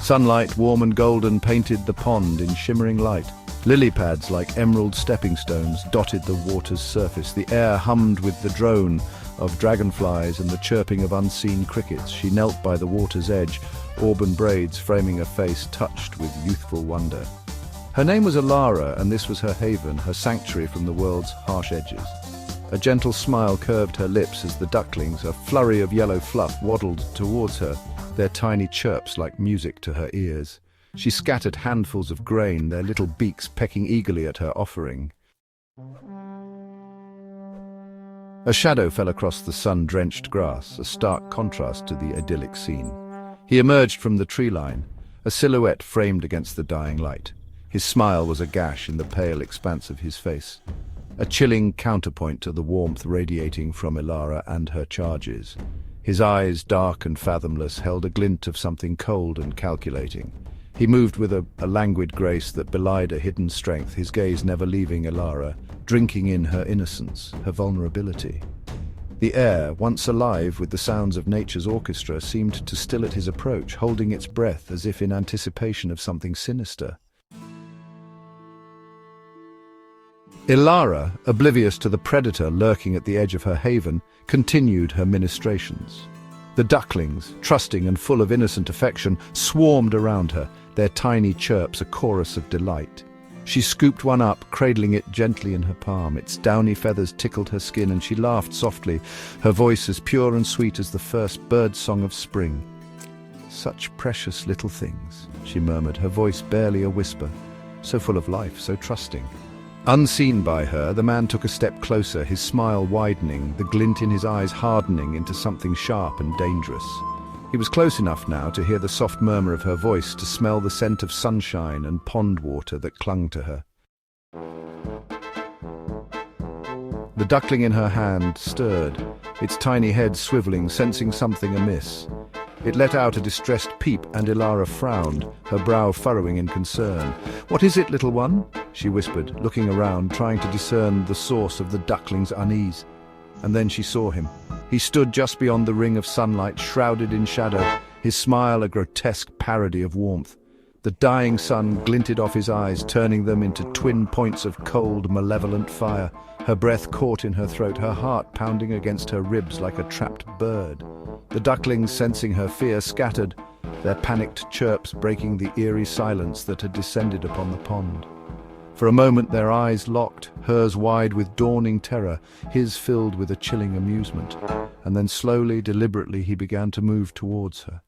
Sunlight, warm and golden, painted the pond in shimmering light. Lily pads like emerald stepping stones dotted the water's surface. The air hummed with the drone of dragonflies and the chirping of unseen crickets. She knelt by the water's edge, auburn braids framing a face touched with youthful wonder. Her name was Alara, and this was her haven, her sanctuary from the world's harsh edges. A gentle smile curved her lips as the ducklings, a flurry of yellow fluff, waddled towards her, their tiny chirps like music to her ears. She scattered handfuls of grain, their little beaks pecking eagerly at her offering. A shadow fell across the sun-drenched grass, a stark contrast to the idyllic scene. He emerged from the tree line, a silhouette framed against the dying light. His smile was a gash in the pale expanse of his face, a chilling counterpoint to the warmth radiating from Alara and her charges. His eyes, dark and fathomless, held a glint of something cold and calculating. He moved with a languid grace that belied a hidden strength, his gaze never leaving Alara, drinking in her innocence, her vulnerability. The air, once alive with the sounds of nature's orchestra, seemed to still at his approach, holding its breath as if in anticipation of something sinister. Alara, oblivious to the predator lurking at the edge of her haven, continued her ministrations. The ducklings, trusting and full of innocent affection, swarmed around her, their tiny chirps a chorus of delight. She scooped one up, cradling it gently in her palm. Its downy feathers tickled her skin, and she laughed softly, her voice as pure and sweet as the first bird song of spring. "Such precious little things," she murmured, her voice barely a whisper, so full of life, so trusting. Unseen by her, the man took a step closer, his smile widening, the glint in his eyes hardening into something sharp and dangerous. He was close enough now to hear the soft murmur of her voice, to smell the scent of sunshine and pond water that clung to her. The duckling in her hand stirred, its tiny head swiveling, sensing something amiss. It let out a distressed peep, and Alara frowned, her brow furrowing in concern. "What is it, little one?" she whispered, looking around, trying to discern the source of the duckling's unease. And then she saw him. He stood just beyond the ring of sunlight, shrouded in shadow, his smile a grotesque parody of warmth. The dying sun glinted off his eyes, turning them into twin points of cold, malevolent fire. Her breath caught in her throat, her heart pounding against her ribs like a trapped bird. The ducklings, sensing her fear, scattered, their panicked chirps breaking the eerie silence that had descended upon the pond. For a moment their eyes locked, hers wide with dawning terror, his filled with a chilling amusement. And then slowly, deliberately, he began to move towards her.